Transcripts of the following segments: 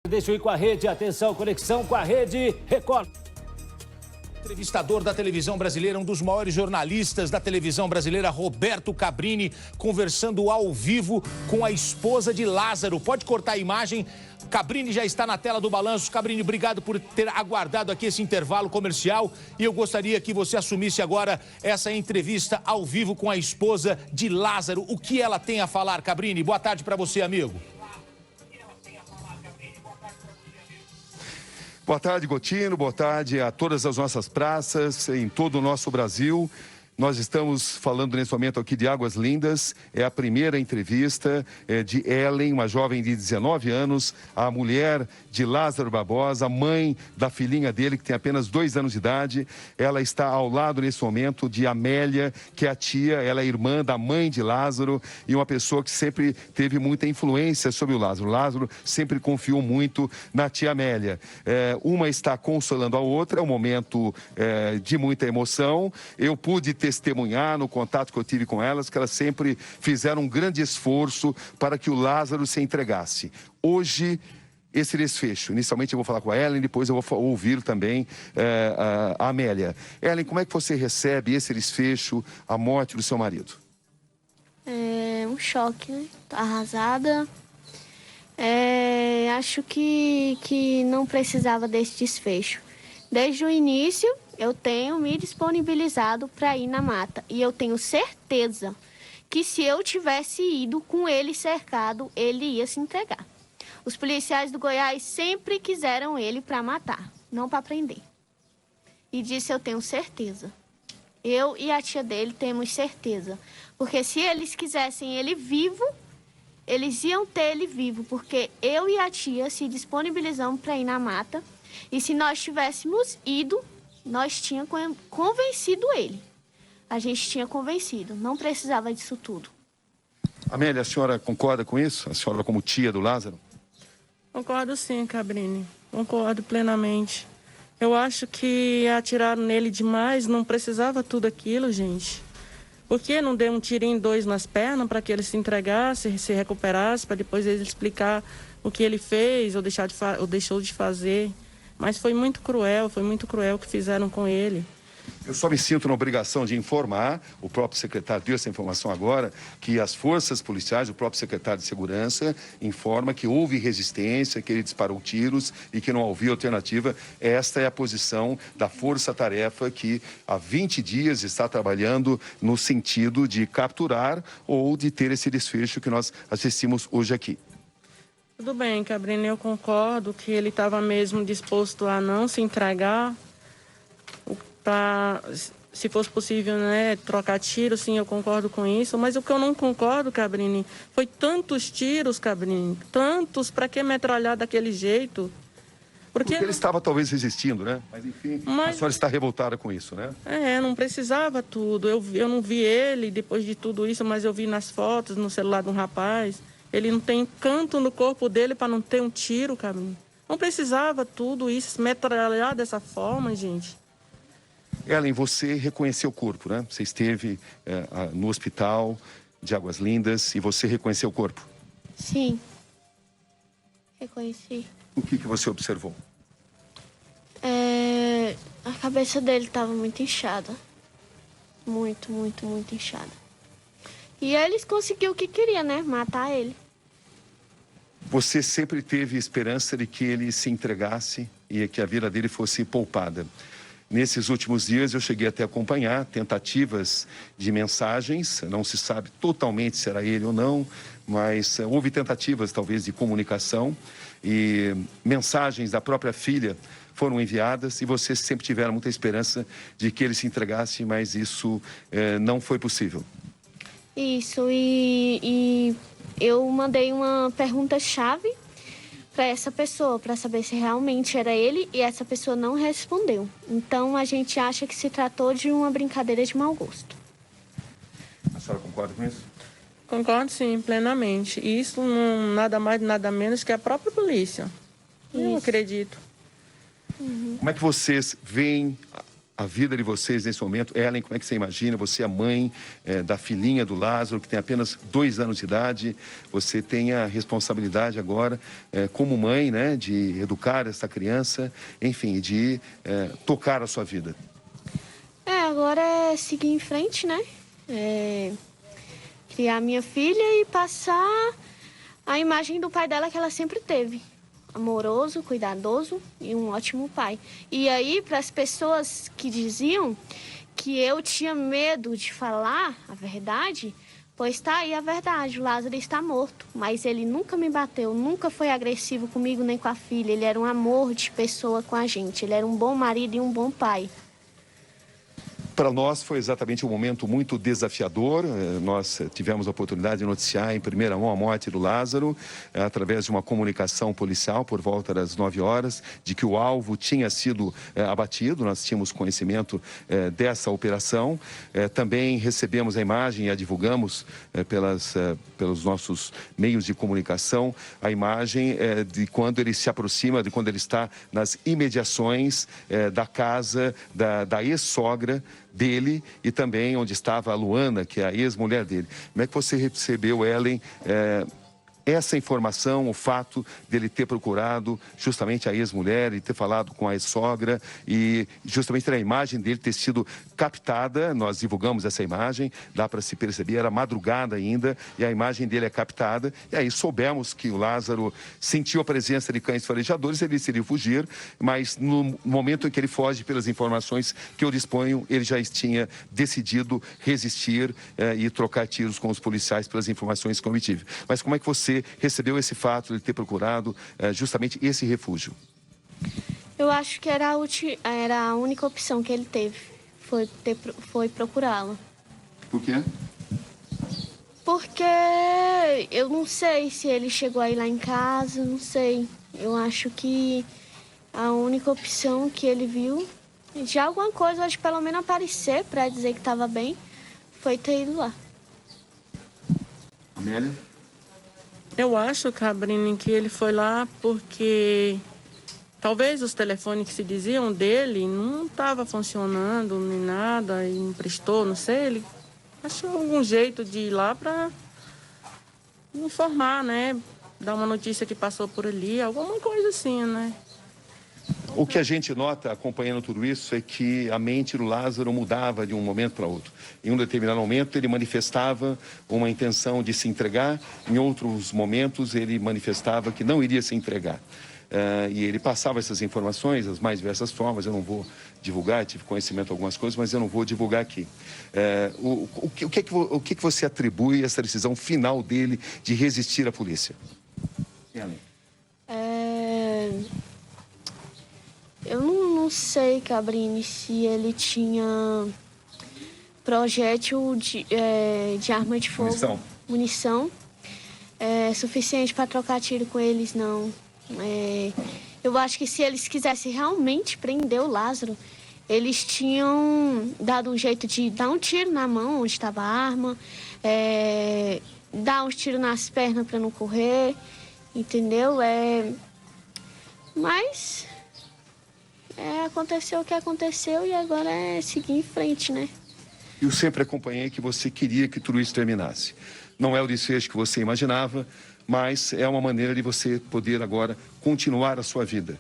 Deixa eu ir com a rede, atenção, conexão com a rede Record. Entrevistador da televisão brasileira, um dos maiores jornalistas da televisão brasileira, Roberto Cabrini, conversando ao vivo com a esposa de Lázaro. Pode cortar a imagem. Cabrini já está na tela do Balanço. Cabrini, obrigado por ter aguardado aqui esse intervalo comercial. E eu gostaria que você assumisse agora essa entrevista ao vivo com a esposa de Lázaro. O que ela tem a falar, Cabrini? Boa tarde para você, amigo. Boa tarde, Gotino. Boa tarde a todas as nossas praças em todo o nosso Brasil. Nós estamos falando nesse momento aqui de Águas Lindas. É a primeira entrevista de Ellen, uma jovem de 19 anos, a mulher de Lázaro Barbosa, mãe da filhinha dele, que tem apenas 2 anos de idade. Ela está ao lado nesse momento de Amélia, que é a tia, ela é irmã da mãe de Lázaro e uma pessoa que sempre teve muita influência sobre o Lázaro. Lázaro sempre confiou muito na tia Amélia. Uma está consolando a outra, é um momento de muita emoção. Eu pude testemunhar no contato que eu tive com elas, que elas sempre fizeram um grande esforço para que o Lázaro se entregasse. Hoje, esse desfecho. Inicialmente eu vou falar com a Ellen, depois eu vou ouvir também a Amélia. Ellen, como é que você recebe esse desfecho, a morte do seu marido? É um choque, né? Tô arrasada. Acho que não precisava desse desfecho. Desde o início, eu tenho me disponibilizado para ir na mata. E eu tenho certeza que se eu tivesse ido com ele cercado, ele ia se entregar. Os policiais do Goiás sempre quiseram ele para matar, não para prender. E disso eu tenho certeza. Eu e a tia dele temos certeza. Porque se eles quisessem ele vivo, eles iam ter ele vivo. Porque eu e a tia se disponibilizamos para ir na mata. E se nós tivéssemos ido, nós tínhamos convencido ele. A gente tinha convencido, não precisava disso tudo. Amélia, a senhora concorda com isso? A senhora como tia do Lázaro? Concordo sim, Cabrini. Concordo plenamente. Eu acho que atiraram nele demais, não precisava tudo aquilo, gente. Por que não deu um tirinho 2 nas pernas para que ele se entregasse, se recuperasse, para depois ele explicar o que ele fez ou deixou de fazer? Mas foi muito cruel o que fizeram com ele. Eu só me sinto na obrigação de informar, o próprio secretário deu essa informação agora, que as forças policiais, o próprio secretário de Segurança, informa que houve resistência, que ele disparou tiros e que não havia alternativa. Esta é a posição da força-tarefa que há 20 dias está trabalhando no sentido de capturar ou de ter esse desfecho que nós assistimos hoje aqui. Tudo bem, Cabrini, eu concordo que ele estava mesmo disposto a não se entregar, para, se fosse possível, né, trocar tiros, sim, eu concordo com isso. Mas o que eu não concordo, Cabrini, foi tantos tiros, Cabrini, tantos, para que metralhar daquele jeito? Porque ele estava talvez resistindo, né? Mas enfim, a senhora está revoltada com isso, né? Não precisava tudo. Eu não vi ele depois de tudo isso, mas eu vi nas fotos, no celular de um rapaz. Ele não tem canto no corpo dele para não ter um tiro, Cabrini. Não precisava tudo isso, metralhar dessa forma, gente. Ellen, você reconheceu o corpo, né? Você esteve no hospital de Águas Lindas e você reconheceu o corpo? Sim, reconheci. O que você observou? A cabeça dele estava muito inchada. Muito, muito, muito inchada. E eles conseguiram o que queria, né? Matar ele. Você sempre teve esperança de que ele se entregasse e que a vida dele fosse poupada. Nesses últimos dias eu cheguei até a acompanhar tentativas de mensagens, não se sabe totalmente se era ele ou não, mas houve tentativas talvez de comunicação e mensagens da própria filha foram enviadas e vocês sempre tiveram muita esperança de que ele se entregasse, mas isso não foi possível. Isso, e eu mandei uma pergunta-chave para essa pessoa, para saber se realmente era ele, e essa pessoa não respondeu. Então, a gente acha que se tratou de uma brincadeira de mau gosto. A senhora concorda com isso? Concordo, sim, plenamente. Isso não nada mais, nada menos que a própria polícia. Eu acredito. Como é que vocês veem a vida de vocês nesse momento. Ellen, como é que você imagina? Você é mãe da filhinha do Lázaro, que tem apenas 2 anos de idade. Você tem a responsabilidade agora, como mãe, né, de educar essa criança, enfim, de tocar a sua vida. Agora é seguir em frente, né? Criar minha filha e passar a imagem do pai dela que ela sempre teve. Amoroso, cuidadoso e um ótimo pai. E aí, para as pessoas que diziam que eu tinha medo de falar a verdade, pois tá aí a verdade, o Lázaro está morto. Mas ele nunca me bateu, nunca foi agressivo comigo nem com a filha. Ele era um amor de pessoa com a gente, ele era um bom marido e um bom pai. Para nós foi exatamente um momento muito desafiador. Nós tivemos a oportunidade de noticiar em primeira mão a morte do Lázaro, através de uma comunicação policial por volta das 9 horas, de que o alvo tinha sido abatido. Nós tínhamos conhecimento dessa operação. Também recebemos a imagem e a divulgamos pelos nossos meios de comunicação, a imagem de quando ele se aproxima, de quando ele está nas imediações da casa da ex-sogra dele e também onde estava a Luana, que é a ex-mulher dele. Como é que você recebeu, Ellen, essa informação, o fato dele ter procurado justamente a ex-mulher e ter falado com a ex-sogra e justamente ter a imagem dele ter sido captada? Nós divulgamos essa imagem, dá para se perceber, era madrugada ainda e a imagem dele é captada. E aí soubemos que o Lázaro sentiu a presença de cães farejadores, ele decidiu fugir, mas no momento em que ele foge, pelas informações que eu disponho, ele já tinha decidido resistir e trocar tiros com os policiais pelas informações que eu obtive. Mas como é que você recebeu esse fato de ter procurado justamente esse refúgio? Eu acho que era a única opção que ele teve, foi procurá-la. Por quê? Porque eu não sei se ele chegou a ir lá em casa, não sei. Eu acho que a única opção que ele viu, de alguma coisa, acho que pelo menos aparecer para dizer que estava bem, foi ter ido lá. Amélia? Eu acho, Cabrini, que ele foi lá porque talvez os telefones que se diziam dele não estavam funcionando nem nada, e não prestou, não sei. Ele achou algum jeito de ir lá para informar, né? Dar uma notícia que passou por ali, alguma coisa assim, né? O que a gente nota, acompanhando tudo isso, é que a mente do Lázaro mudava de um momento para outro. Em um determinado momento, ele manifestava uma intenção de se entregar. Em outros momentos, ele manifestava que não iria se entregar. E ele passava essas informações, as mais diversas formas. Eu não vou divulgar, tive conhecimento de algumas coisas, mas eu não vou divulgar aqui. O que você atribui a essa decisão final dele de resistir à polícia? Eu não sei, Cabrini, se ele tinha projétil de arma de fogo, munição suficiente para trocar tiro com eles, não. Eu acho que se eles quisessem realmente prender o Lázaro, eles tinham dado um jeito de dar um tiro na mão onde estava a arma, dar uns tiros nas pernas para não correr, entendeu? Mas aconteceu o que aconteceu e agora é seguir em frente, né? Eu sempre acompanhei que você queria que tudo isso terminasse. Não é o desfecho que você imaginava, mas é uma maneira de você poder agora continuar a sua vida.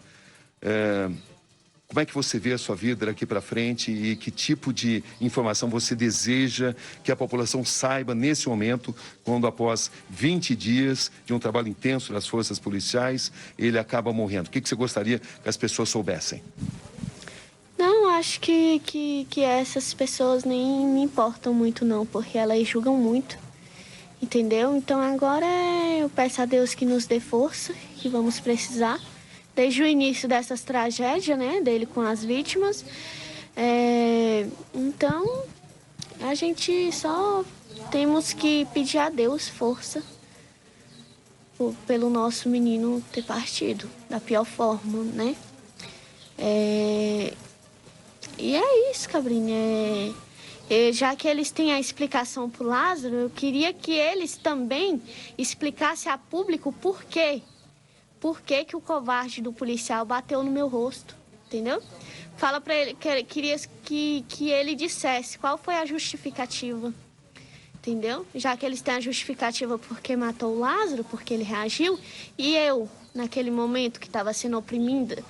Como é que você vê a sua vida daqui para frente e que tipo de informação você deseja que a população saiba nesse momento, quando após 20 dias de um trabalho intenso das forças policiais, ele acaba morrendo? O que você gostaria que as pessoas soubessem? Não, acho que essas pessoas nem me importam muito não, porque elas julgam muito, entendeu? Então agora eu peço a Deus que nos dê força, que vamos precisar. Desde o início dessas tragédias, né, dele com as vítimas. Então, a gente só temos que pedir a Deus força pelo nosso menino ter partido da pior forma, né? E é isso, Cabrini. Já que eles têm a explicação para o Lázaro, eu queria que eles também explicassem a público por quê. Por que o covarde do policial bateu no meu rosto, entendeu? Fala para ele que queria que ele dissesse qual foi a justificativa, entendeu? Já que eles têm a justificativa porque matou o Lázaro, porque ele reagiu, e eu, naquele momento que estava sendo oprimida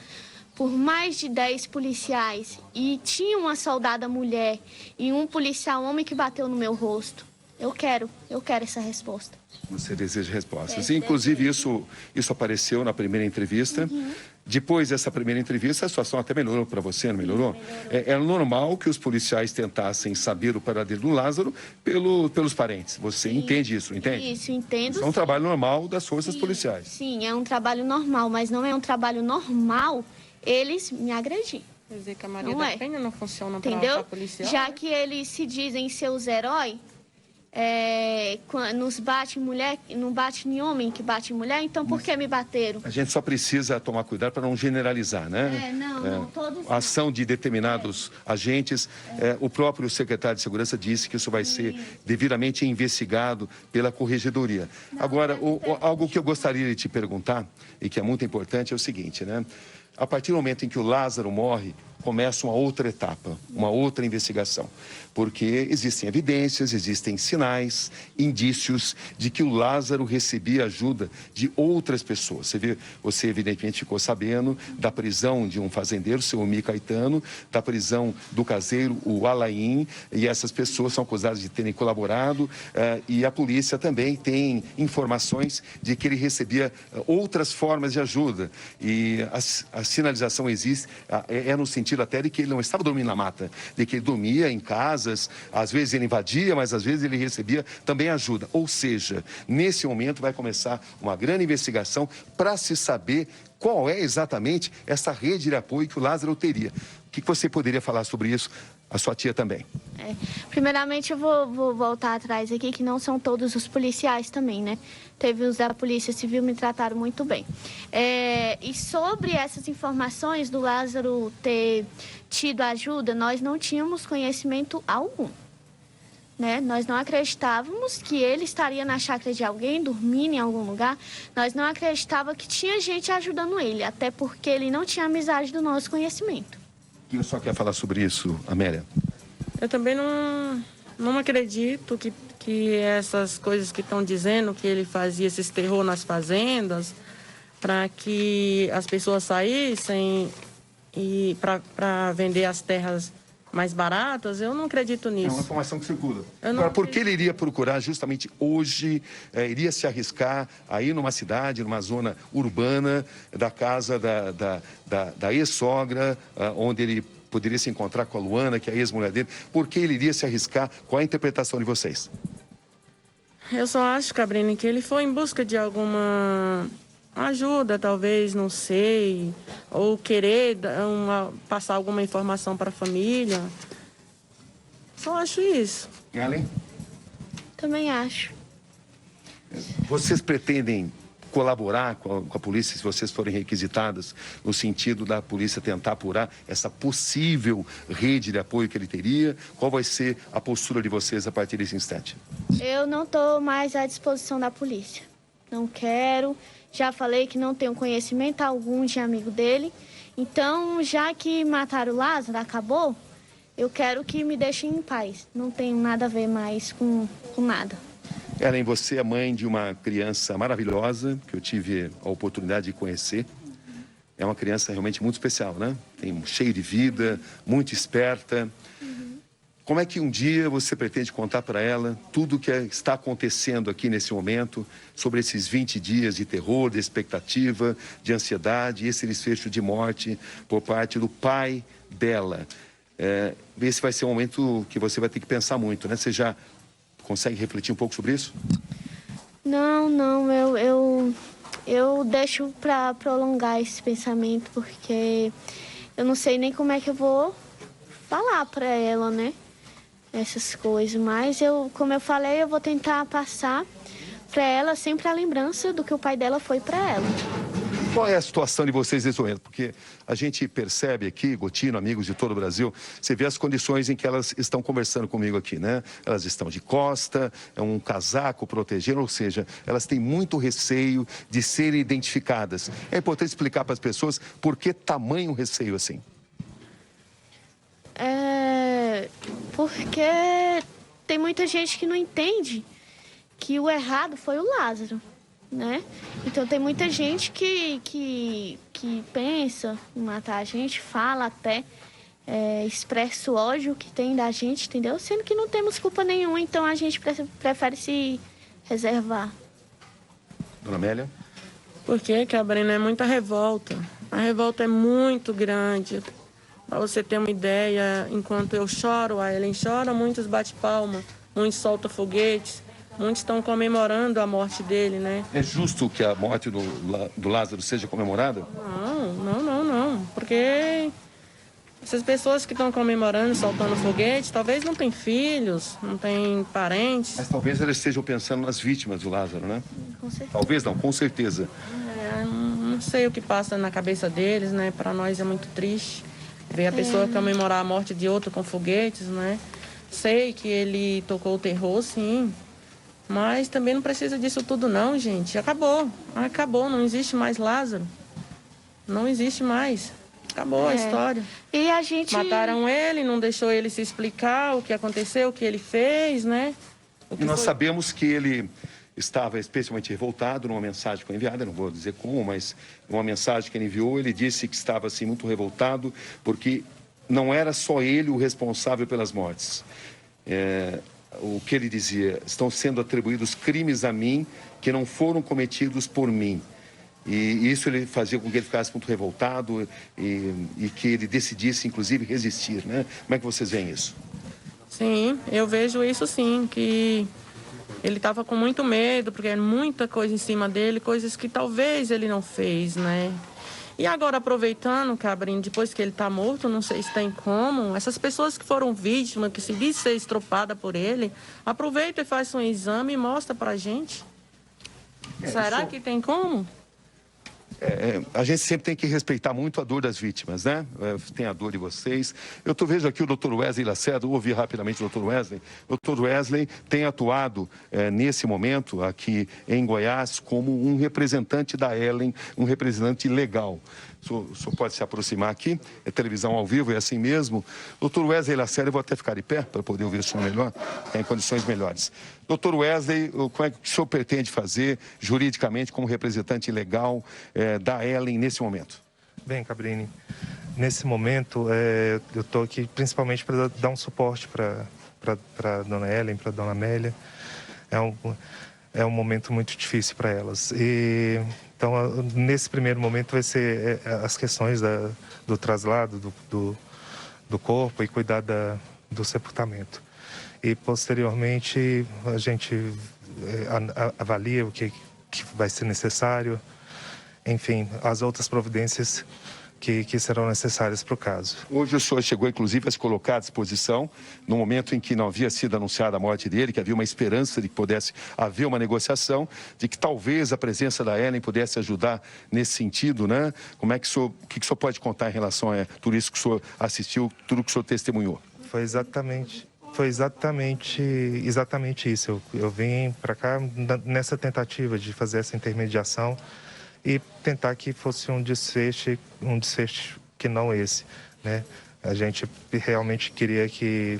por mais de 10 policiais, e tinha uma soldada mulher e um policial homem que bateu no meu rosto. Eu quero essa resposta. Você deseja respostas. Inclusive, isso apareceu na primeira entrevista. Depois dessa primeira entrevista, a situação até melhorou para você, não melhorou? É normal que os policiais tentassem saber o paradeiro do Lázaro pelos parentes. Você entende isso, não entende? Isso, entendo. Isso é um trabalho normal das forças policiais. Sim, é um trabalho normal, mas não é um trabalho normal eles me agredir. Quer dizer que a Maria da Penha não funciona para policial? Já que eles se dizem seus heróis, nos bate em mulher, não bate em homem que bate em mulher, então por que me bateram? A gente só precisa tomar cuidado para não generalizar, né? Não, todos. A ação de determinados agentes, o próprio secretário de Segurança disse que isso vai ser devidamente investigado pela Corregedoria. Agora, algo que eu gostaria de te perguntar, e que é muito importante, é o seguinte, né? A partir do momento em que o Lázaro morre, começa uma outra etapa, uma outra investigação. Porque existem evidências, existem sinais, indícios de que o Lázaro recebia ajuda de outras pessoas. Você evidentemente ficou sabendo da prisão de um fazendeiro, seu Omi Caetano, da prisão do caseiro, o Alain, e essas pessoas são acusadas de terem colaborado, e a polícia também tem informações de que ele recebia outras formas de ajuda. E a sinalização existe, no sentido até de que ele não estava dormindo na mata, de que ele dormia em casas, às vezes ele invadia, mas às vezes ele recebia também ajuda. Ou seja, nesse momento vai começar uma grande investigação para se saber qual é exatamente essa rede de apoio que o Lázaro teria. O que você poderia falar sobre isso? A sua tia também. Primeiramente, eu vou voltar atrás aqui, que não são todos os policiais também, né? Teve os da Polícia Civil, me trataram muito bem. E sobre essas informações do Lázaro ter tido ajuda, nós não tínhamos conhecimento algum, né? Nós não acreditávamos que ele estaria na chácara de alguém, dormindo em algum lugar. Nós não acreditávamos que tinha gente ajudando ele, até porque ele não tinha amizade do nosso conhecimento. Quem só quer falar sobre isso, Amélia? Eu também não acredito que essas coisas que estão dizendo, que ele fazia esses terror nas fazendas, para que as pessoas saíssem e para vender as terras mais baratas, eu não acredito nisso. É uma informação que circula. Agora, por que ele iria procurar justamente hoje, iria se arriscar a ir numa cidade, numa zona urbana, da casa da ex-sogra, onde ele poderia se encontrar com a Luana, que é a ex-mulher dele? Por que ele iria se arriscar? Qual a interpretação de vocês? Eu só acho, Cabrini, que ele foi em busca de alguma ajuda, talvez, não sei, ou querer passar alguma informação para a família. Só acho isso. Ellen? Também acho. Vocês pretendem colaborar com a polícia se vocês forem requisitadas, no sentido da polícia tentar apurar essa possível rede de apoio que ele teria? Qual vai ser a postura de vocês a partir desse instante? Eu não estou mais à disposição da polícia. Não quero. Já falei que não tenho conhecimento algum de amigo dele. Então, já que mataram o Lázaro, acabou, eu quero que me deixem em paz. Não tenho nada a ver mais com nada. Ellen, você é mãe de uma criança maravilhosa, que eu tive a oportunidade de conhecer. É uma criança realmente muito especial, né? Cheia de vida, muito esperta. Como é que um dia você pretende contar para ela tudo o que está acontecendo aqui nesse momento, sobre esses 20 dias de terror, de expectativa, de ansiedade, esse desfecho de morte por parte do pai dela? Esse vai ser um momento que você vai ter que pensar muito, né? Você já consegue refletir um pouco sobre isso? Não, eu deixo para prolongar esse pensamento, porque eu não sei nem como é que eu vou falar para ela, né? Essas coisas, mas como eu falei, eu vou tentar passar para ela sempre a lembrança do que o pai dela foi para ela. Qual é a situação de vocês nesse momento? Porque a gente percebe aqui, Gotino, amigos de todo o Brasil, você vê as condições em que elas estão conversando comigo aqui, né? Elas estão de costa, um casaco protegendo, ou seja, elas têm muito receio de serem identificadas. É importante explicar para as pessoas por que tamanho receio assim. Porque tem muita gente que não entende que o errado foi o Lázaro, né? Então tem muita gente que pensa em matar a gente, fala até, expressa o ódio que tem da gente, entendeu? Sendo que não temos culpa nenhuma, então a gente prefere se reservar. Dona Amélia? Porque, Cabrini, é muita revolta. A revolta é muito grande. Para você ter uma ideia, enquanto eu choro, a Ellen chora, muitos bate palma, muitos soltam foguetes, muitos estão comemorando a morte dele, né? É justo que a morte do Lázaro seja comemorada? Não. Porque essas pessoas que estão comemorando, soltando foguete, talvez não tenham filhos, não tenham parentes. Mas talvez eles estejam pensando nas vítimas do Lázaro, né? Com certeza. Talvez não, com certeza. Não sei o que passa na cabeça deles, né? Para nós é muito triste ver a pessoa comemorar a morte de outro com foguetes, né? Sei que ele tocou o terror, sim. Mas também não precisa disso tudo não, gente. Acabou, não existe mais Lázaro. Não existe mais. Acabou a história. E a gente... Mataram ele, não deixou ele se explicar o que aconteceu, o que ele fez, né? E nós sabemos que ele estava especialmente revoltado numa mensagem que foi enviada, não vou dizer como, mas uma mensagem que ele enviou, ele disse que estava assim muito revoltado porque não era só ele o responsável pelas mortes. O que ele dizia, estão sendo atribuídos crimes a mim que não foram cometidos por mim. E isso ele fazia com que ele ficasse muito revoltado e que ele decidisse, inclusive, resistir, né? Como é que vocês veem isso? Sim, eu vejo isso sim, que ele estava com muito medo, porque era muita coisa em cima dele, coisas que talvez ele não fez, né? E agora, aproveitando, Cabrini, depois que ele está morto, não sei se tem como, essas pessoas que foram vítimas, que se diz ser estropada por ele, aproveita e faz um exame e mostra pra gente. Será que tem como? A gente sempre tem que respeitar muito a dor das vítimas, né? Tem a dor de vocês. Eu vejo aqui o Dr. Wesley Lacerda, ouvi rapidamente o Dr. Wesley. O Dr. Wesley tem atuado nesse momento aqui em Goiás como um representante da Ellen, um representante legal. O senhor pode se aproximar aqui, é televisão ao vivo, é assim mesmo. Dr. Wesley Lacerda, eu vou até ficar de pé para poder ouvir o senhor melhor, em condições melhores. Dr. Wesley, como é que o senhor pretende fazer juridicamente como representante legal da Ellen nesse momento? Bem, Cabrini, nesse momento eu estou aqui principalmente para dar um suporte para dona Ellen, para dona Amélia. É um momento muito difícil para elas. Então, nesse primeiro momento vai ser as questões do traslado do corpo e cuidar do sepultamento. E, posteriormente, a gente avalia o que vai ser necessário, enfim, as outras providências que serão necessárias para o caso. Hoje o senhor chegou, inclusive, a se colocar à disposição, no momento em que não havia sido anunciada a morte dele, que havia uma esperança de que pudesse haver uma negociação, de que talvez a presença da Ellen pudesse ajudar nesse sentido, né? Como é que o que o senhor pode contar em relação a tudo isso que o senhor assistiu, tudo que o senhor testemunhou? Foi exatamente isso. Eu vim para cá nessa tentativa de fazer essa intermediação e tentar que fosse um desfecho que não esse, né? A gente realmente queria que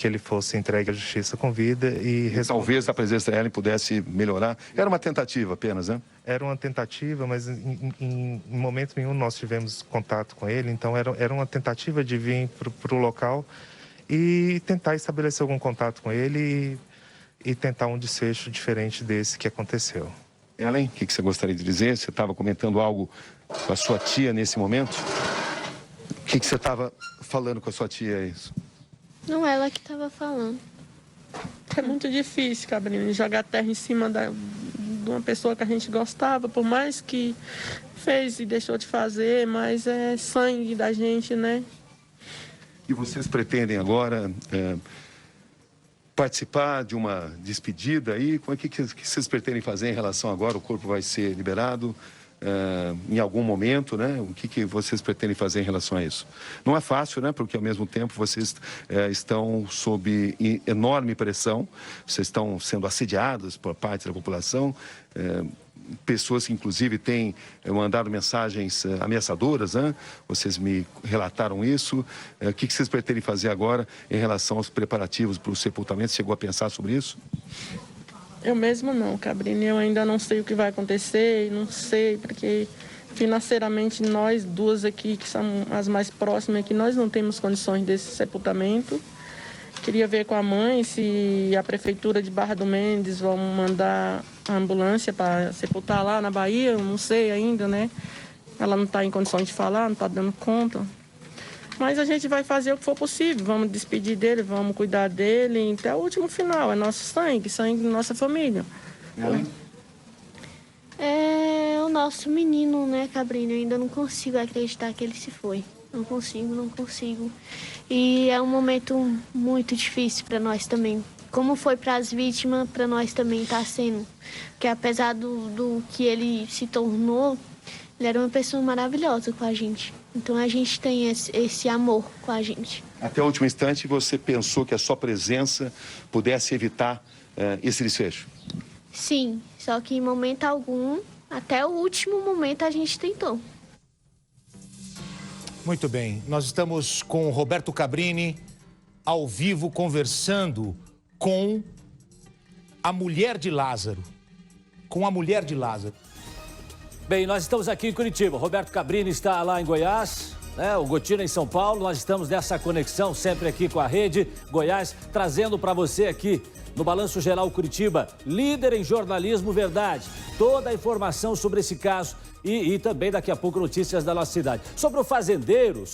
ele fosse entregue à justiça com vida e talvez a presença da Ellen pudesse melhorar. Era uma tentativa apenas, né? Era uma tentativa, mas em momento nenhum nós tivemos contato com ele, então era uma tentativa de vir para o local e tentar estabelecer algum contato com ele e tentar um desfecho diferente desse que aconteceu. Ellen, o que você gostaria de dizer? Você estava comentando algo com a sua tia nesse momento? O que você estava falando com a sua tia, é isso? Não, ela que estava falando. É muito difícil, Cabrini, jogar terra em cima de uma pessoa que a gente gostava, por mais que fez e deixou de fazer, mas é sangue da gente, né? E vocês pretendem agora participar de uma despedida aí? O que vocês pretendem fazer em relação agora? O corpo vai ser liberado em algum momento, né? O que vocês pretendem fazer em relação a isso? Não é fácil, né? Porque ao mesmo tempo vocês estão sob enorme pressão, vocês estão sendo assediados por parte da população. pessoas que, inclusive, têm mandado mensagens ameaçadoras, né? Vocês me relataram isso. O que vocês pretendem fazer agora em relação aos preparativos para o sepultamento? Você chegou a pensar sobre isso? Eu mesmo não, Cabrini. Eu ainda não sei o que vai acontecer, não sei, porque financeiramente nós duas aqui, que são as mais próximas aqui, nós não temos condições desse sepultamento. Queria ver com a mãe se a prefeitura de Barra do Mendes vão mandar a ambulância para sepultar lá na Bahia, eu não sei ainda, né? Ela não está em condições de falar, não está dando conta. Mas a gente vai fazer o que for possível, vamos despedir dele, vamos cuidar dele até o último final. É nosso sangue, sangue da nossa família. É o nosso menino, né, Cabrini? Eu ainda não consigo acreditar que ele se foi. Não consigo. E é um momento muito difícil para nós também. Como foi para as vítimas, para nós também está sendo. Porque apesar do que ele se tornou, ele era uma pessoa maravilhosa com a gente. Então a gente tem esse amor com a gente. Até o último instante, você pensou que a sua presença pudesse evitar esse desfecho? Sim, só que em momento algum, até o último momento, a gente tentou. Muito bem, nós estamos com o Roberto Cabrini, ao vivo, conversando com a mulher de Lázaro. Bem, nós estamos aqui em Curitiba. Roberto Cabrini está lá em Goiás, né? O Gotino em São Paulo. Nós estamos nessa conexão sempre aqui com a Rede Goiás, trazendo para você aqui no Balanço Geral Curitiba, líder em jornalismo verdade. Toda a informação sobre esse caso e também daqui a pouco notícias da nossa cidade. Sobre o fazendeiro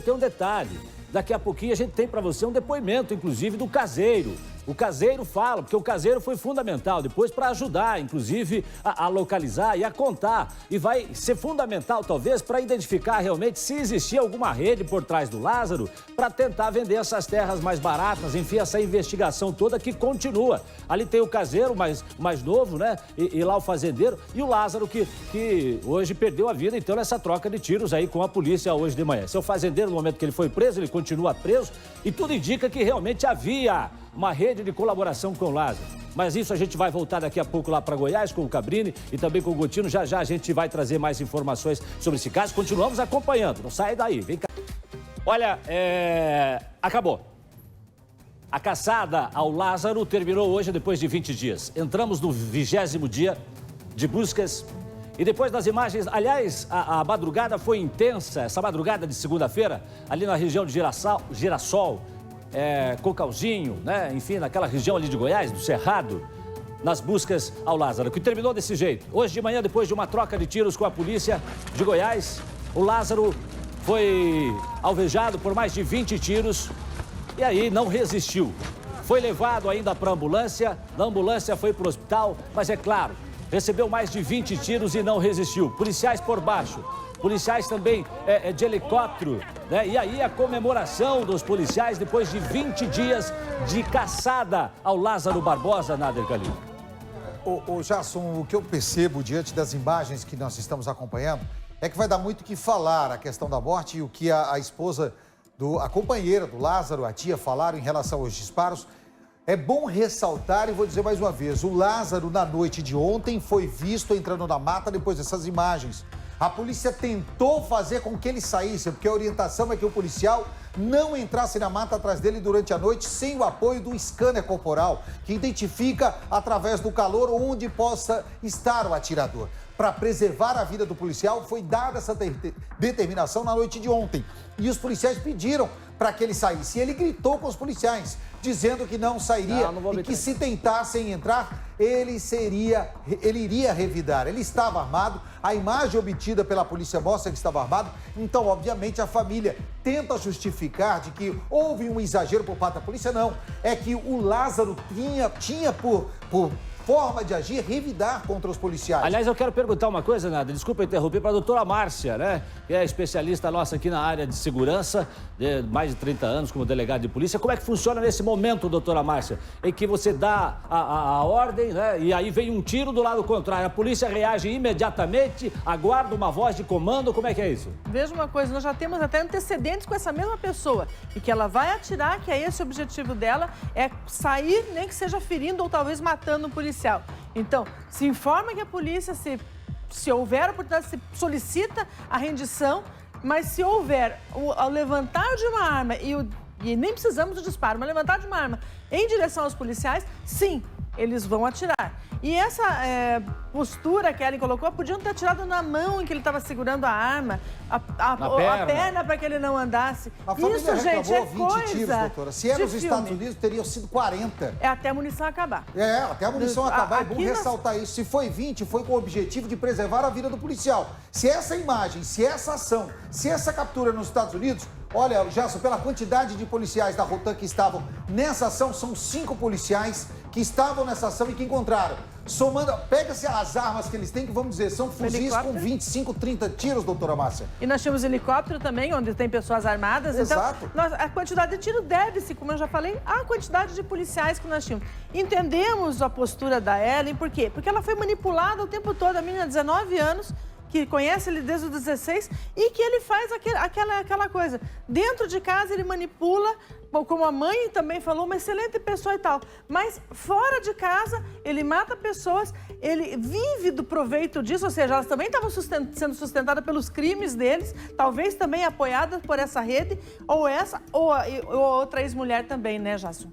tem um detalhe. Daqui a pouquinho a gente tem para você um depoimento, inclusive, do caseiro. O caseiro fala, porque o caseiro foi fundamental depois para ajudar, inclusive, a localizar e a contar. E vai ser fundamental, talvez, para identificar realmente se existia alguma rede por trás do Lázaro para tentar vender essas terras mais baratas. Enfim, essa investigação toda que continua. Ali tem o caseiro mais novo, né? E lá o fazendeiro. E o Lázaro que hoje perdeu a vida, então, nessa troca de tiros aí com a polícia hoje de manhã. Seu fazendeiro, no momento que ele foi preso, ele continua preso. E tudo indica que realmente havia uma rede de colaboração com o Lázaro. Mas isso a gente vai voltar daqui a pouco lá para Goiás com o Cabrini e também com o Gotino. Já a gente vai trazer mais informações sobre esse caso. Continuamos acompanhando. Não sai daí, vem cá. Olha, acabou. A caçada ao Lázaro terminou hoje depois de 20 dias. Entramos no 20º dia de buscas. E depois das imagens, aliás, a madrugada foi intensa. Essa madrugada de segunda-feira, ali na região de Girassol, Cocalzinho, né? Enfim, naquela região ali de Goiás, do Cerrado, nas buscas ao Lázaro, que terminou desse jeito. Hoje de manhã, depois de uma troca de tiros com a polícia de Goiás, o Lázaro foi alvejado por mais de 20 tiros e aí não resistiu. Foi levado ainda para a ambulância, da ambulância foi para o hospital, mas é claro, recebeu mais de 20 tiros e não resistiu. Policiais por baixo. Policiais também de helicóptero, né? E aí a comemoração dos policiais depois de 20 dias de caçada ao Lázaro Barbosa, Nader Khalil. O Jasson, o que eu percebo diante das imagens que nós estamos acompanhando é que vai dar muito o que falar a questão da morte e o que a esposa, a companheira do Lázaro, a tia, falaram em relação aos disparos. É bom ressaltar, e vou dizer mais uma vez, o Lázaro, na noite de ontem, foi visto entrando na mata depois dessas imagens. A polícia tentou fazer com que ele saísse, porque a orientação é que o policial não entrasse na mata atrás dele durante a noite sem o apoio do scanner corporal, que identifica através do calor onde possa estar o atirador. Para preservar a vida do policial, foi dada essa determinação na noite de ontem. E os policiais pediram para que ele saísse. E ele gritou com os policiais, dizendo que não sairia e que se tentassem entrar, ele iria revidar. Ele estava armado, a imagem obtida pela polícia mostra que estava armado. Então, obviamente, a família tenta justificar de que houve um exagero por parte da polícia. Não, é que o Lázaro tinha por forma de agir, revidar contra os policiais. Aliás, eu quero perguntar uma coisa, Nader, desculpa interromper, para a doutora Márcia, né? Que é especialista nossa aqui na área de segurança, de mais de 30 anos como delegada de polícia. Como é que funciona nesse momento, doutora Márcia, em que você dá a ordem, né? E aí vem um tiro do lado contrário. A polícia reage imediatamente, aguarda uma voz de comando, como é que é isso? Veja uma coisa, nós já temos até antecedentes com essa mesma pessoa e que ela vai atirar, que é esse o objetivo dela, é sair, nem que seja ferindo ou talvez matando o policial. policial. Então, se informa que a polícia, se houver oportunidade, se solicita a rendição, mas se houver o levantar de uma arma e nem precisamos do disparo, mas levantar de uma arma em direção aos policiais, sim, eles vão atirar. E essa postura que a Ellen colocou, podiam ter atirado na mão em que ele estava segurando a arma, a perna para que ele não andasse. A família Isso, gente, é 20 coisa tiros, doutora. Se era nos filme. Estados Unidos, teriam sido 40. É até a munição acabar. Até a munição acabar. É bom Aqui ressaltar isso. Se foi 20, foi com o objetivo de preservar a vida do policial. Se essa imagem, se essa ação, se essa captura nos Estados Unidos... Olha, Jasso, pela quantidade de policiais da Rotan que estavam nessa ação, são 5 policiais que estavam nessa ação e que encontraram. Somando, pega-se as armas que eles têm, que vamos dizer, são fuzis com 25, 30 tiros, doutora Márcia. E nós tínhamos helicóptero também, onde tem pessoas armadas. Exato. Então, a quantidade de tiro deve-se, como eu já falei, à quantidade de policiais que nós tínhamos. Entendemos a postura da Ellen, por quê? Porque ela foi manipulada o tempo todo, a menina de 19 anos, que conhece ele desde os 16 e que ele faz aquela coisa. Dentro de casa ele manipula, como a mãe também falou, uma excelente pessoa e tal. Mas fora de casa ele mata pessoas, ele vive do proveito disso, ou seja, elas também estavam sendo sustentadas pelos crimes deles, talvez também apoiadas por essa rede, ou essa, ou outra ex-mulher também, né, Jason?